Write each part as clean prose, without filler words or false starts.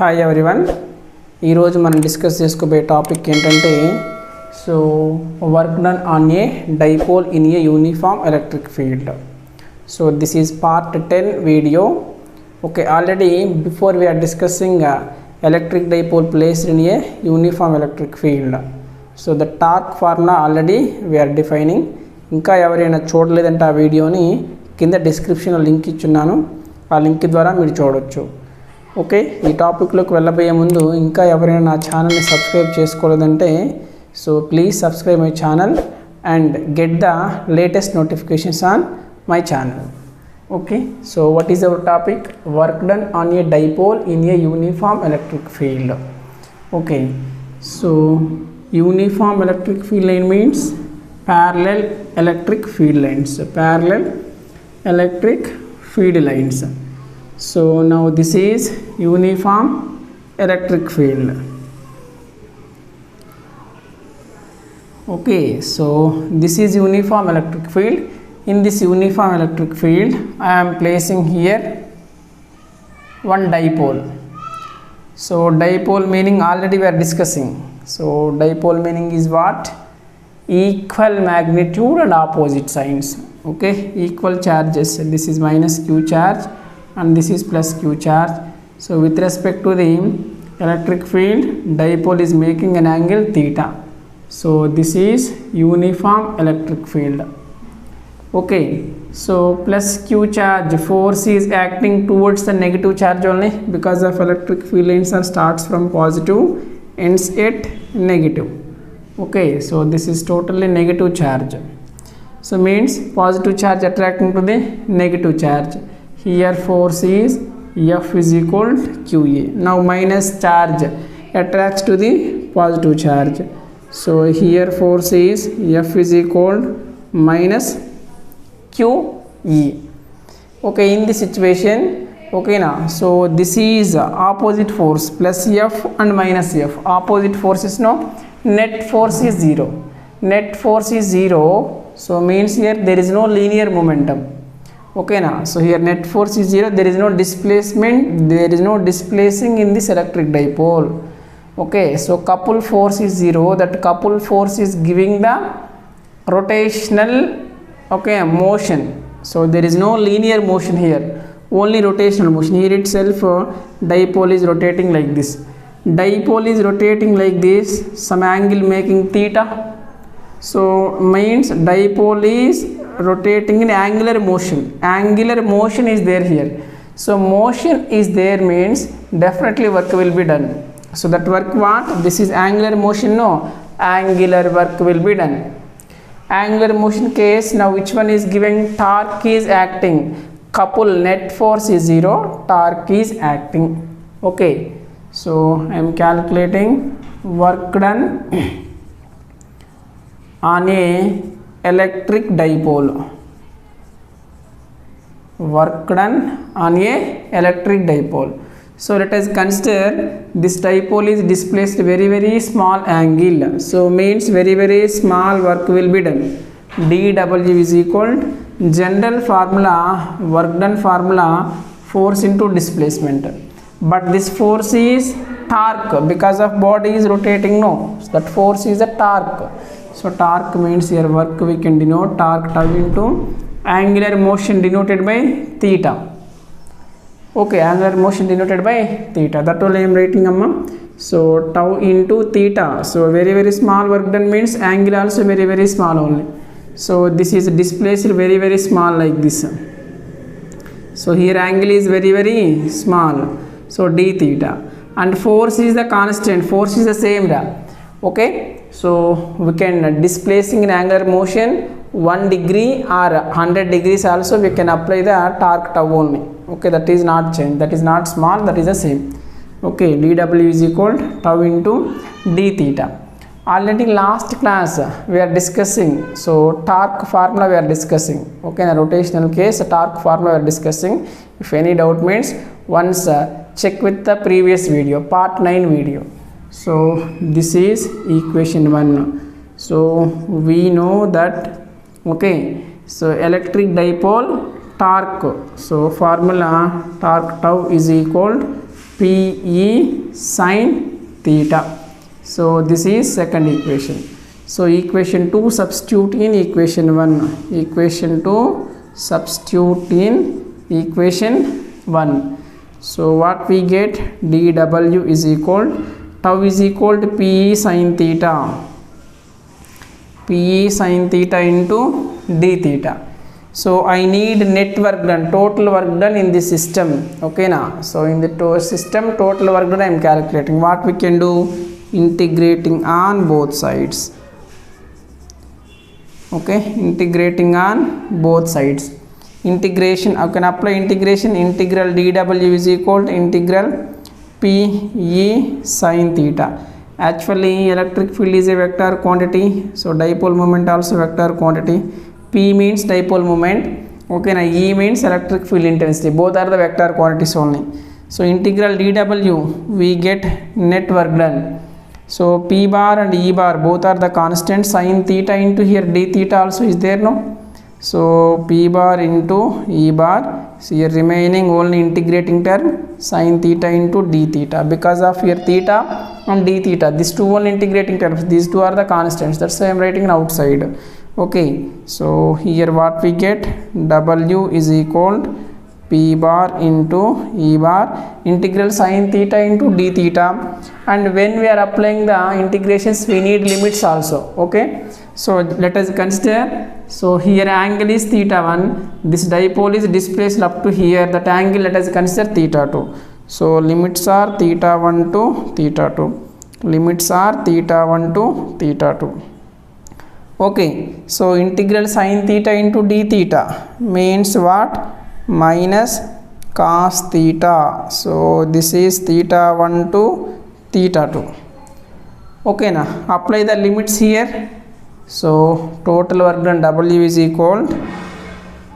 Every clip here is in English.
Hi everyone ఈరోజు మనం discuss చేసుకోబోయే టాపిక్ ఏంటంటే so work done on a dipole in a uniform electric field. So this is part 10 video. Okay, already before we are discussing electric dipole placed in a uniform electric field. So the torque formula already we are defining. ఇంకా ఎవరైనా చూడలేదంటే ఆ వీడియోని కింద డిస్క్రిప్షన్లో link ఇచ్చున్నాను, ఆ link ద్వారా మీరు చూడవచ్చు. ఓకే, ఈ టాపిక్లోకి వెళ్ళబోయే ముందు ఇంకా ఎవరైనా నా ఛానల్ని సబ్స్క్రైబ్ చేసుకోలేదంటే so please subscribe my channel and get the latest notifications on my channel. Okay, so what is our topic? Work done on a dipole in a uniform electric field. Okay, so uniform electric field line means parallel electric field lines, parallel electric field lines. So now this is uniform electric field. Okay, so this is uniform electric field. In this uniform electric field I am placing here one dipole. So dipole meaning already we are discussing. So dipole meaning is what? Equal magnitude and opposite signs. Okay, equal charges. This is minus q charge and this is plus q charge. So with respect to the electric field, dipole is making an angle theta. So this is uniform electric field. Okay, so plus q charge, force is acting towards the negative charge only because of electric field lines are starts from positive, ends at negative. Okay, so this is totally negative charge. So means positive charge attracting to the negative charge. Here force is F is equal to QA. Now minus charge attracts to the positive charge. So here force is F is equal to minus QE. Okay, in this situation, okay now, so this is opposite force plus F and minus F. Opposite force is no, net force is 0. Net force is 0, so means here there is no linear momentum. Okay now, so here net force is 0, there is no displacement, there is no displacing in this electric dipole. Okay, so couple force is 0, that couple force is giving the rotational, okay, motion. So there is no linear motion here, only rotational motion. Here itself dipole is rotating like this. Dipole is rotating like this, some angle making theta. So means dipole is rotating in angular motion. Angular motion is there here. So motion is there means definitely work will be done. So that work what? This is angular motion, no? Angular work will be done. Angular motion case, now which one is giving? Torque is acting. Couple net force is 0, torque is acting. Okay, so I am calculating work done on a electric dipole. Work done on a electric dipole. So let us consider this dipole is displaced very small angle. So means very small work will be done. dW is equal to general formula, work done formula, force into displacement. But this force is torque because of body is rotating, no, so that force is a torque. So torque means here work we can denote torque tau into angular motion denoted by theta. Okay, angular motion denoted by theta, that all I am writing amma. So tau into theta, so very small work done means angle also very small only. So this is displaced very small like this. So here angle is very small, so d theta, and force is the constant, force is the same. Okay, so we can displacing in angular motion 1 degree or 100 degrees also we can apply the torque tau only. Okay, that is not change, that is not small, that is the same. Okay, dW is equal to tau into d theta. Already last class we are discussing, so torque formula we are discussing. Okay, in a rotational case torque formula we are discussing. If any doubt means once check with the previous video, part 9 video. So this is equation 1. So we know that, okay, so electric dipole torque, so formula torque tau is equal to PE sin theta. So this is second equation. So equation 2 substitute in equation 1. Equation 2 substitute in equation 1. So what we get, dW is equal, tau is equal to PE sin theta. PE sin theta into d theta. So I need net work done, total work done in the system. Okay na. So in the system total work done I am calculating. What we can do, integrating on both sides. Okay, integrating on both sides. Integration, I can apply integration. Integral dW is equal to integral PE sin theta. Actually electric field is a vector quantity, so dipole moment also vector quantity. P means dipole moment, okay na. E means electric field intensity, both are the vector quantities only. So integral dW we get net work done. So P bar and E bar both are the constant. Sin theta into here d theta also is there, no. So P bar into E bar, so here remaining only integrating term sin theta into d theta, because of here theta and d theta, these two only integrating terms, these two are the constants, that's why I am writing outside. Okay, so here what we get, W is equal to P bar into E bar, integral sin theta into d theta, and when we are applying the integrations we need limits also. Okay, so let us consider, so here angle is theta 1, this dipole is displaced up to here, that angle let us consider theta 2. So limits are theta 1 to theta 2, limits are theta 1 to theta 2. Okay, so integral sin theta into d theta means what, minus cos theta. So this is theta 1 to theta 2. Okay na, apply the limits here. So total work done W is equal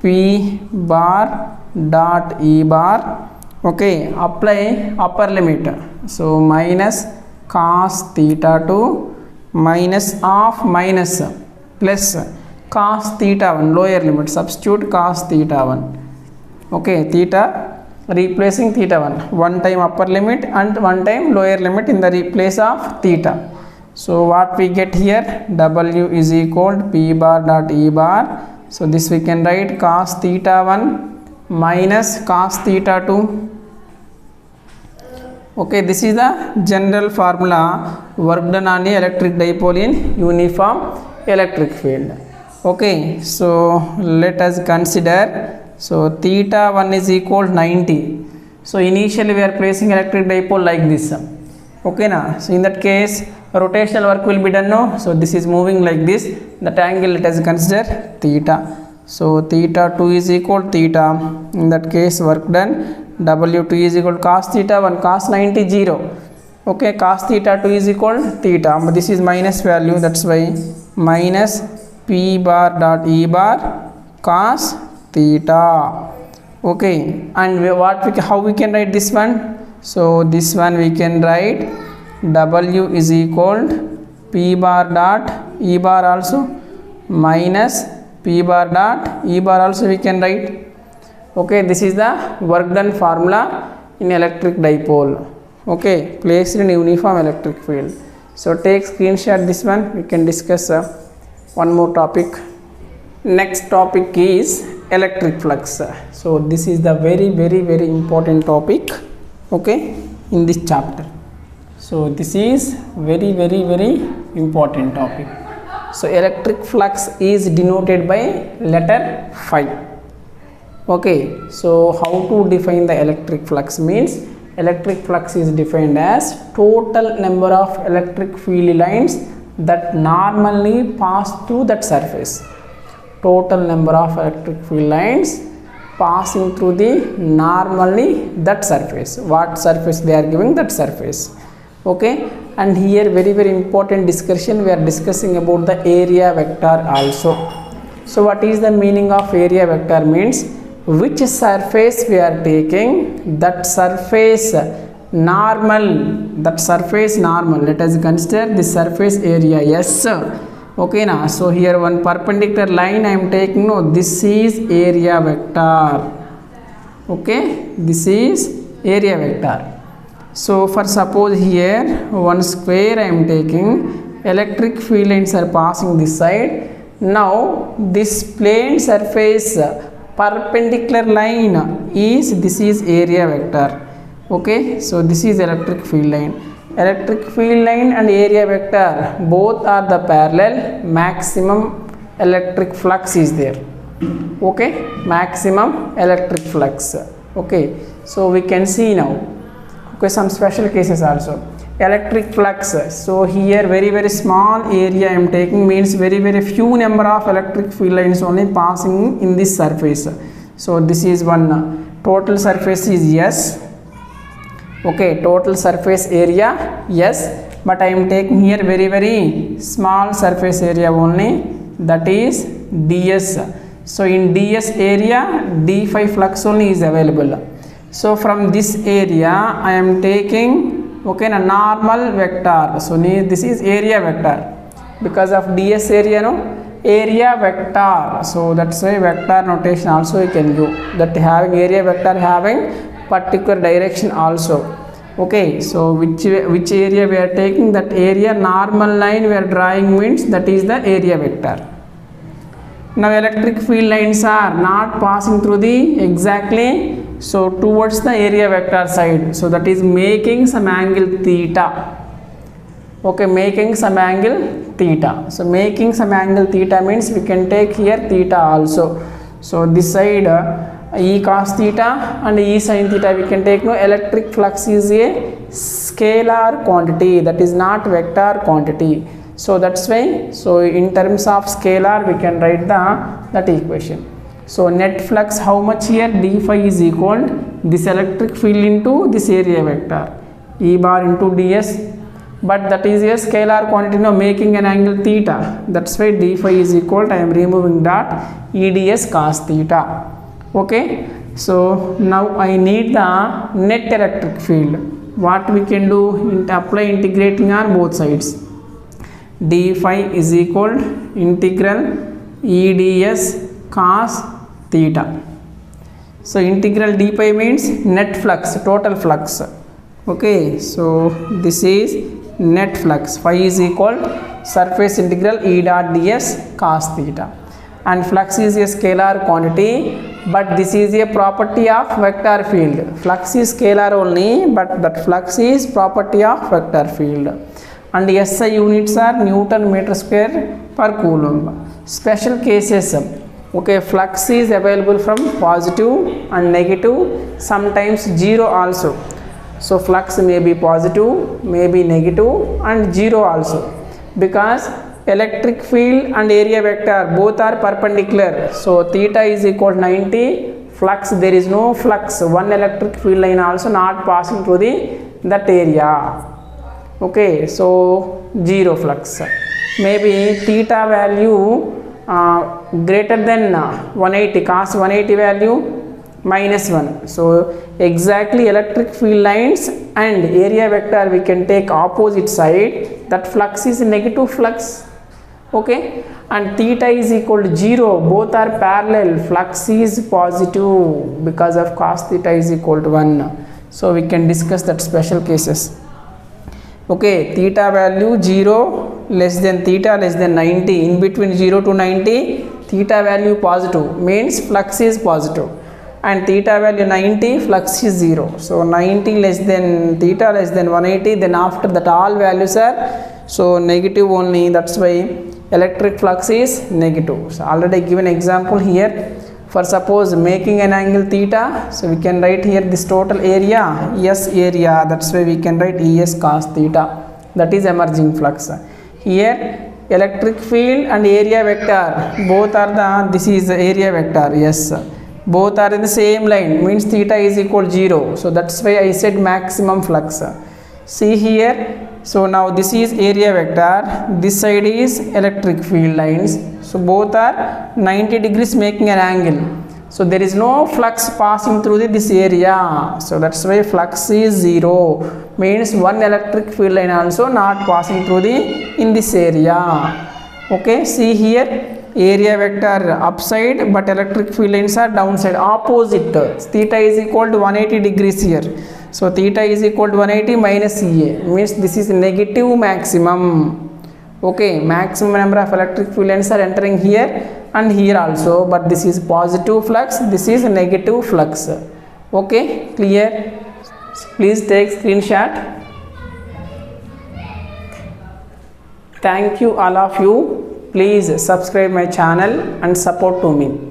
P bar dot E bar. Okay, apply upper limit, so minus cos theta 2 minus of minus plus cos theta 1, lower limit, substitute cos theta 1. Okay, theta replacing theta 1, one time upper limit and one time lower limit in the place of theta. So what we get here, W is equal to P bar dot E bar. So this we can write cos theta 1 minus cos theta 2. Okay, this is the general formula, work done on the electric dipole in uniform electric field. Okay, so let us consider, so theta 1 is equal to 90. So initially we are placing electric dipole like this. Okay na, so in that case rotational work will be done, no. So this is moving like this, that angle let us consider theta. So theta 2 is equal to theta, in that case work done, W2 is equal to cos theta 1, cos 90 0. Okay, cos theta 2 is equal to theta, but this is minus value, that's why minus P bar dot E bar cos theta. Okay, and how we can write this one, so this one we can write W is equal to P bar dot E bar also minus P bar dot E bar also we can write. Okay, this is the work done formula in electric dipole. Okay, placed in uniform electric field. So take screenshot this one, we can discuss one more topic. Next topic is electric flux. So this is the very important topic, okay, in this chapter. So this is very important topic. So electric flux is denoted by letter phi. Okay, so how to define the electric flux means, electric flux is defined as total number of electric field lines that normally pass through that surface. Total number of electric field lines passing through the normally that surface, what surface they are giving, that surface. Okay, and here very important discussion, we are discussing about the area vector also. So what is the meaning of area vector means, which surface we are taking, that surface normal, let us consider the surface area S. Okay na, so here one perpendicular line I am taking, no, this is area vector. Okay, this is area vector. So for suppose here one square I am taking, electric field lines are passing this side. Now this plane surface perpendicular line is, this is area vector. Okay, so this is electric field line. Electric field line and area vector both are the parallel, maximum electric flux is there. Okay, maximum electric flux. Okay, so we can see now. Okay, some special cases also. Electric flux. So here very small area I am taking, means very few number of electric field lines only passing in this surface. So this is one. Total surface is S. Okay, total surface area yes, but I am taking here very small surface area only, that is ds. So in ds area d phi flux only is available. So from this area I am taking, okay, a normal vector. So this is area vector because of ds area, no, area vector. So that's why vector notation also you can do, that having area vector having particular direction also. Okay, so which area we are taking, that area normal line we are drawing means that is the area vector. Now electric field lines are not passing through the exactly, so towards the area vector side, so that is making some angle theta. Okay, making some angle theta. So making some angle theta means we can take here theta also. So this side E cos theta and E sin theta we can take. No, electric flux is a scalar quantity, that is not vector quantity. So that's why, so in terms of scalar we can write that equation. So net flux how much here, d phi is equal this electric field into this area vector, E bar into ds, but that is a scalar quantity, no, making an angle theta. That's why d phi is equal, I am removing that, E ds cos theta. Okay, so now I need the net electric field. What we can do, apply integrating on both sides. D phi is equal integral E ds cos theta. So integral d phi means net flux, total flux. Okay, so this is net flux. Phi is equal surface integral E dot ds cos theta. And flux is a scalar quantity, but this is a property of vector field. Flux is scalar only, but that flux is property of vector field. And SI units are Newton meter square per coulomb. Special cases, okay, flux is available from positive and negative, sometimes zero also. So flux may be positive, may be negative and zero also, because electric field and area vector both are perpendicular. So theta is equal to 90, flux there is no flux, one electric field line also not passing through that area. Okay, so zero flux. Maybe theta value greater than 180, cos 180 value minus 1. So exactly electric field lines and area vector we can take opposite side, that flux is negative flux. Okay, and theta is equal to 0, both are parallel, flux is positive because of cos theta is equal to 1. So we can discuss that special cases. Okay, theta value 0 less than theta less than 90, in between 0 to 90 theta value positive means flux is positive, and theta value 90 flux is 0. So 90 less than theta less than 180, then after that all values are so negative only, that's why electric flux is negative. So already given example here. For suppose making an angle theta, so we can write here this total area, S area, that's why we can write ES cos theta, that is emerging flux. Here electric field and area vector both are the, this is the area vector, yes, both are in the same line, means theta is equal to 0. So that's why I said maximum flux. See here, so now this is area vector, this side is electric field lines, so both are 90 degrees making an angle. So there is no flux passing through this area, so that's why flux is 0, means one electric field line also not passing through in this area. Okay, see here, area vector upside, but electric field lines are downside, opposite. Theta is equal to 180 degrees here. So theta is equal to 180 minus EA, means this is negative maximum. Okay, maximum number of electric field lines are entering here and here also, but this is positive flux, this is negative flux. Okay, clear? Please take screenshot. Thank you all of you. Please subscribe my channel and support to me.